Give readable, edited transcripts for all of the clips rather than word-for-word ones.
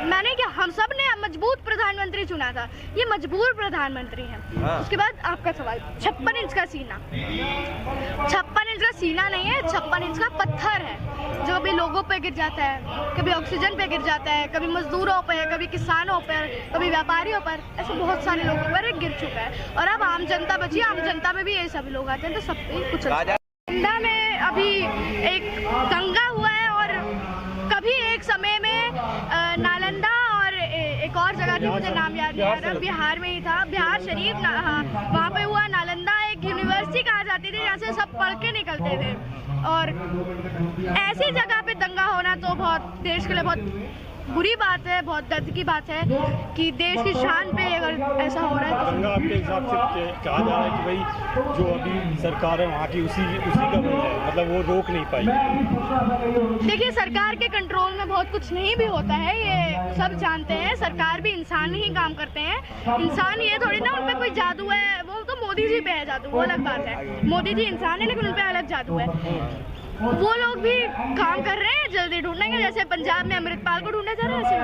मैंने क्या, हम सब ने मजबूत प्रधानमंत्री चुना था, ये मजबूर प्रधानमंत्री है। उसके बाद आपका सवाल, 56 इंच का सीना, 56 इंच का सीना नहीं है, 56 इंच का पत्थर है जो अभी लोगों पे गिर जाता है, कभी ऑक्सीजन पे गिर जाता है, कभी मजदूरों पे, कभी किसानों पर, कभी व्यापारियों पर, ऐसे बहुत सारे लोगों पर गिर चुका है। और अब आम जनता बची, आम जनता में भी ये सभी लोग आते हैं, तो सब पे कुछ नालंदा में अभी एक दंगा हुआ है और कभी एक समय में नालंदा और एक और जगह थी, मुझे नाम याद नहीं आ रहा, बिहार में ही था, बिहार शरीफ, वहाँ पे हुआ। नालंदा एक यूनिवर्सिटी कहा जाती थी जहाँ से सब पढ़ के निकलते थे, और ऐसी जगह पे दंगा होना तो बहुत देश के लिए बहुत बुरी बात है, बहुत दर्द की बात है कि देश की शान पे अगर ऐसा हो रहा है तो दंगा आपके हिसाब से कहा जा रहा है कि भाई जो अभी सरकार है वहाँ की उसी का बंद है, मतलब वो रोक नहीं पाई। देखिए, सरकार के कंट्रोल में बहुत कुछ नहीं भी होता है, ये सब जानते हैं। सरकार भी इंसान ही काम करते हैं, इंसान ये थोड़ी ना उन पे कोई जादू है, वो तो मोदी जी पे है जादू, वो अलग बात है। मोदी जी इंसान है लेकिन उन पे अलग जादू है। वो लोग भी काम कर रहे हैं, जल्दी ढूंढेंगे, जैसे पंजाब में अमृतपाल को ढूंढा जा रहा है ऐसे।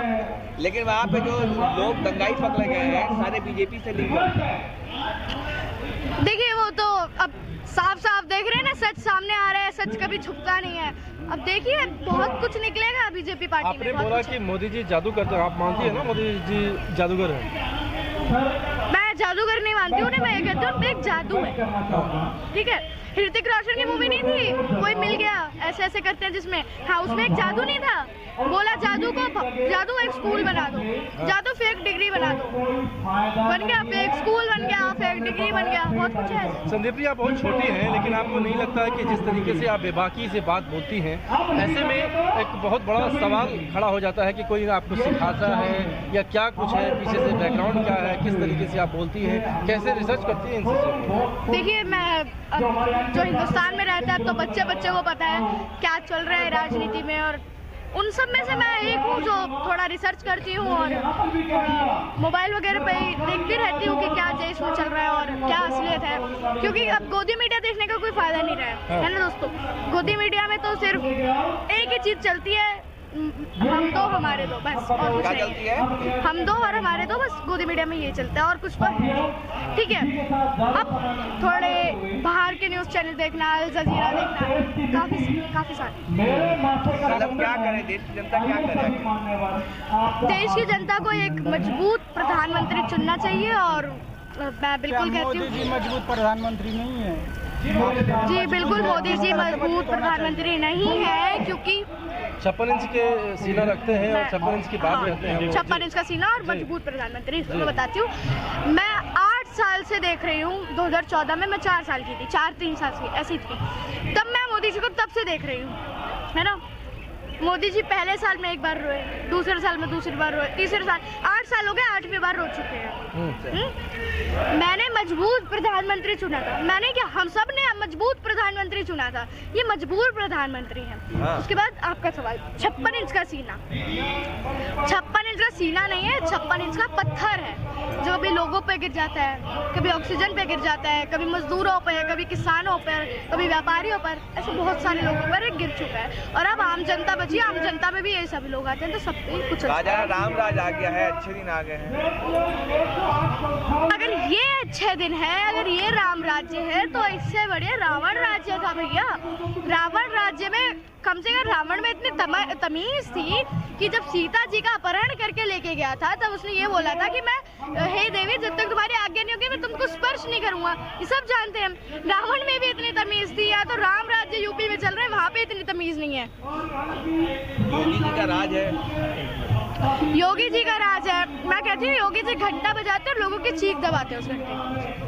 लेकिन वहाँ पे जो लोग दंगाई पकड़े गए हैं सारे बीजेपी से लिंक हैं। देखिए, वो तो अब साफ साफ देख रहे हैं ना, सच सामने आ रहा है, सच कभी छुपता नहीं है। अब देखिए, बहुत कुछ निकलेगा बीजेपी पार्टी में। आपने बोला कि मोदी जी जादू करते हैं, आप मानती है ना मोदी जी जादूगर है? मैं जादूगर नहीं मानती हूँ, मैं ये कहती हूँ एक जादू है, ठीक है। ऋतिक रोशन की मूवी नहीं थी, कोई मिल गया ऐसे ऐसे करते हैं जिसमें, हाँ, उसमें एक जादू नहीं था, बोला जादू एक स्कूल बना दो, जादू फेक डिग्री बना दो, बन गया फेक स्कूल, बन गया फेक डिग्री, बन गया, बहुत कुछ है। संदीप जी, आप बहुत छोटी हैं, लेकिन आपको नहीं लगता है कि जिस तरीके से आप बेबाकी से बात बोलती हैं, ऐसे में एक बहुत बड़ा सवाल खड़ा हो जाता है कि कोई आपको सिखाता है या क्या कुछ है, पीछे से बैकग्राउंड क्या है, किस तरीके से आप बोलती हैं, कैसे रिसर्च करती हैं इन चीज़ों? देखिए, मैं जो हिंदुस्तान में रहता है तो बच्चे को पता है क्या चल रहा है राजनीति में, और उन सब में से मैं एक हूँ जो थोड़ा रिसर्च करती हूँ और मोबाइल वगैरह पे देखती रहती हूँ कि क्या देश में चल रहा है और क्या असलियत है, क्योंकि अब गोदी मीडिया देखने का कोई फायदा नहीं रहा है ना दोस्तों। गोदी मीडिया में तो सिर्फ एक ही चीज़ चलती है, हम दो हमारे दो, बस, और कुछ नहीं है। हम दो और हमारे दो, बस गोदी मीडिया में ये चलता है और कुछ तो है, ठीक है। अब थोड़े बाहर के न्यूज़ चैनल देखना, अल जजीरा देखना, काफ़ी सारे। मतलब क्या करें, देश की जनता क्या करे? देश की जनता को एक मजबूत प्रधानमंत्री चुनना चाहिए, और मैं बिल्कुल कहती हूँ, मोदी जी मजबूत प्रधानमंत्री नहीं है। जी बिल्कुल, मोदी जी मजबूत प्रधानमंत्री नहीं है, क्योंकि 56 इंच के सीना रखते हैं और 56 इंच की बात करते हैं। 56 इंच का सीना और मजबूत प्रधानमंत्री, इसको मैं बताती हूँ। मैं 8 साल से देख रही हूँ, 2014 में मैं 4 साल की थी, 4-3 साल की ऐसी थी, तब मैं मोदी जी को तब से देख रही हूँ, है ना। मोदी जी पहले साल में एक बार रोए, दूसरे साल में दूसरी बार रोए, तीसरे साल, 8 साल हो गए, 8वीं बार रो चुके हैं। मैंने मजबूत प्रधानमंत्री चुना था, मैंने क्या, हम सब ने मजबूत प्रधानमंत्री चुना था, ये मजबूर प्रधानमंत्री है। उसके बाद आपका सवाल, 56 इंच का सीना, 56 इंच का सीना नहीं है, 56 इंच का पत्थर है जो अभी लोगों पे गिर जाता है, कभी ऑक्सीजन पे गिर जाता है, कभी मजदूरों पे, कभी किसानों पर, कभी व्यापारियों पर, ऐसे बहुत सारे लोगों पर गिर चुका है। और अब आम जनता बची, आम जनता में भी ये सभी लोग आते हैं, तो सब पे कुछ राम राज आ गया है, अच्छे दिन आ गए हैं। अगर ये अच्छे दिन है, अगर ये राम राज्य है, तो इससे बढ़िया रावण राज्य था भैया। रावण राज्य में कम से कम रावण में इतनी तमीज थी कि जब सीता जी का अपहरण करके लेके गया था, तब उसने ये बोला था कि मैं, हे देवी, जब तक तुम्हारी आज्ञा नहीं होगी मैं तुमको स्पर्श नहीं करूंगा। ये सब जानते हैं। रावण में भी इतनी तमीज थी, या तो राम राज्य यूपी में चल रहा है, वहाँ पे इतनी तमीज नहीं है। योगी जी का राज है, योगी जी का राज है। मैं कहती हूँ योगी जी घंटा बजाते हैं और लोगों की चीख दबाते हैं उस घंटे।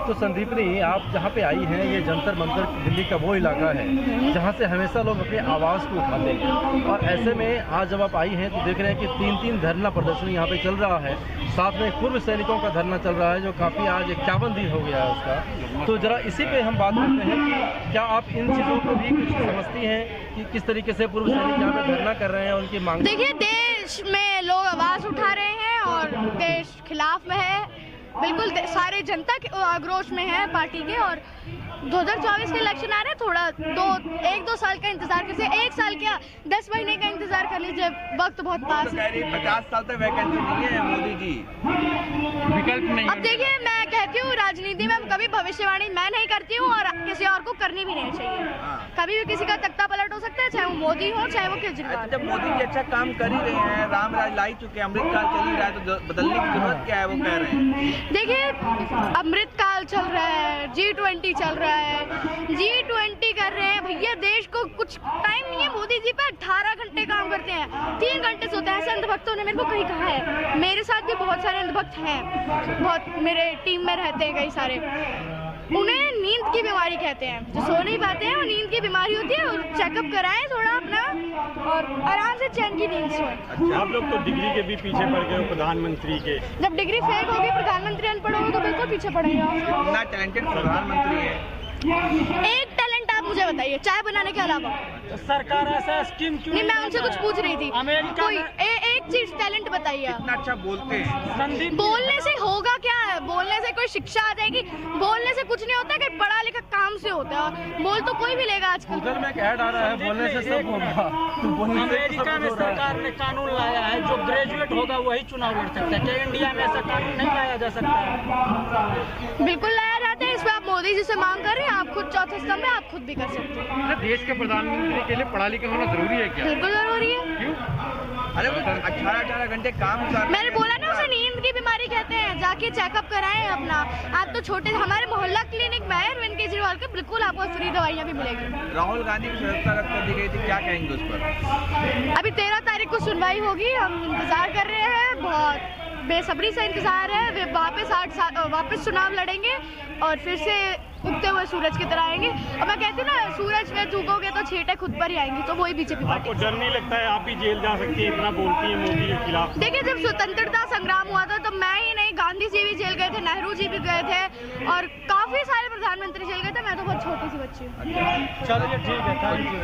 तो संदीपनी, आप जहाँ पे आई हैं, ये जंतर मंतर दिल्ली का वो इलाका है जहाँ से हमेशा लोग अपनी आवाज़ को उठाते हैं, और ऐसे में आज जब आप आई हैं तो देख रहे हैं कि 3-3 धरना प्रदर्शन यहाँ पे चल रहा है, साथ में पूर्व सैनिकों का धरना चल रहा है जो काफ़ी आज 51 दिन हो गया है उसका। तो ज़रा इसी पे हम बात करते हैं कि क्या आप इन चीज़ों को भी कुछ समझती हैं कि किस तरीके से पूर्व सैनिक यहाँ पे धरना कर रहे हैं, उनकी मांग? देखिए, देश में लोग आवाज़ उठा रहे हैं और देश खिलाफ में है, बिल्कुल सारे जनता के आक्रोश में है पार्टी के, और 2024 के इलेक्शन आ रहे हैं, थोड़ा 1-2 साल का इंतजार कीजिए। 1 साल क्या 10 महीने का इंतजार कर लीजिए, वक्त बहुत पास है। 50 साल तक वैकेंसी नहीं है मोदी जी, विकल्प नहीं। अब देखिए, मैं कहती हूँ राजनीति में कभी भविष्यवाणी मैं नहीं करती हूँ और किसी और को करनी भी नहीं चाहिए। कभी भी किसी का तख्ता पलट हो सकता है, चाहे वो मोदी हो चाहे वो केजरीवाल। जब मोदी जी अच्छा काम कर ही रहे हैं, राम राज ला ही चुके हैं, अमृतकाल चल ही रहा है, तो बदलने की जरूरत क्या है, वो कह रहे हैं। देखिए, अमृतकाल चल रहा है, G20 चल रहा है, G20 कर रहे हैं भैया, देश को कुछ टाइम नहीं है। मोदी जी पे 18 घंटे काम करते हैं, 3 घंटे सोते हैं। ऐसे अंधभक्तों ने मेरे को कहीं कहा है, मेरे साथ भी बहुत सारे अंधभक्त हैं, बहुत मेरे टीम में रहते हैं कई सारे। उन्हें नींद की बीमारी कहते हैं, जो सो नहीं पाते हैं, वो नींद की बीमारी होती है। और चेकअप कराएं थोड़ा अपना और आराम से चैन की नींद सोएं। आप लोग तो डिग्री के भी पीछे पड़ गए हो प्रधानमंत्री के। जब डिग्री फेल होगी, प्रधानमंत्री अनपढ़ होगा तो बिल्कुल पीछे पड़ेगा। इतना टैलेंटेड प्रधानमंत्री है। एक टैलेंट आप मुझे बताइए, चाय बनाने के अलावा। तो सरकार ऐसा स्कीम क्यों नहीं, मैं उनसे कुछ पूछ रही थी। अमेरिका कोई में- एक चीज टैलेंट बताइए। इतना अच्छा बोलते हैं। संदीप बोलने से होगा क्या है? बोलने से कोई शिक्षा आ जाएगी? बोलने से कुछ नहीं होता है, कि पढ़ा लिखा काम से होता है। बोल तो कोई भी लेगा आजकल। गूगल में एक ऐड आ रहा है, बोलने से सब होगा। तो बोलने से तो सब अमेरिका में हो रहा है। सरकार ने कानून लाया है, जो ग्रेजुएट होगा वही चुनाव लड़ सकता है। क्या इंडिया में ऐसा कानून नहीं लाया जा सकता है? बिल्कुल लाया जाता है। इसमें आप मोदी जी से मांग कर रहे हैं, आप खुद चौथे स्तंभ में, आप खुद भी कर सकते हैं। देश के प्रधानमंत्री के लिए पढ़ा लिखा होना जरूरी है क्या? बिल्कुल जरूरी है। अरे 18 घंटे काम कर। मैंने बोला ना, उसे नींद की बीमारी कहते हैं। जाके चेकअप कराएं अपना। आप तो छोटे, हमारे मोहल्ला क्लिनिक में है अरविंद केजरीवाल के, बिल्कुल आपको फ्री दवाइयाँ भी मिलेगी। राहुल गांधी की सदस्यता रद्द कर दी गई थी, क्या कहेंगे उस पर? अभी 13 तारीख को सुनवाई होगी, हम इंतजार कर रहे हैं, बहुत बेसब्री से इंतजार है। वे वापस चुनाव लड़ेंगे और फिर से उगते हुए सूरज की तरह आएंगे। और मैं कहती हूँ ना, सूरज में चूकोगे तो छींटे खुद पर ही आएंगी, तो वही बीजेपी पार्टी। आपको डर नहीं लगता है आप भी जेल जा सकती है, इतना बोलती है मोदी के खिलाफ? देखिए, जब स्वतंत्रता संग्राम हुआ था, तो मैं ही नहीं, गांधी जी भी जेल गए थे, नेहरू जी भी गए थे, और काफी सारे प्रधानमंत्री जेल गए थे। मैं तो बहुत छोटी सी बच्ची हूँ। चलिए ठीक है, थैंक यू।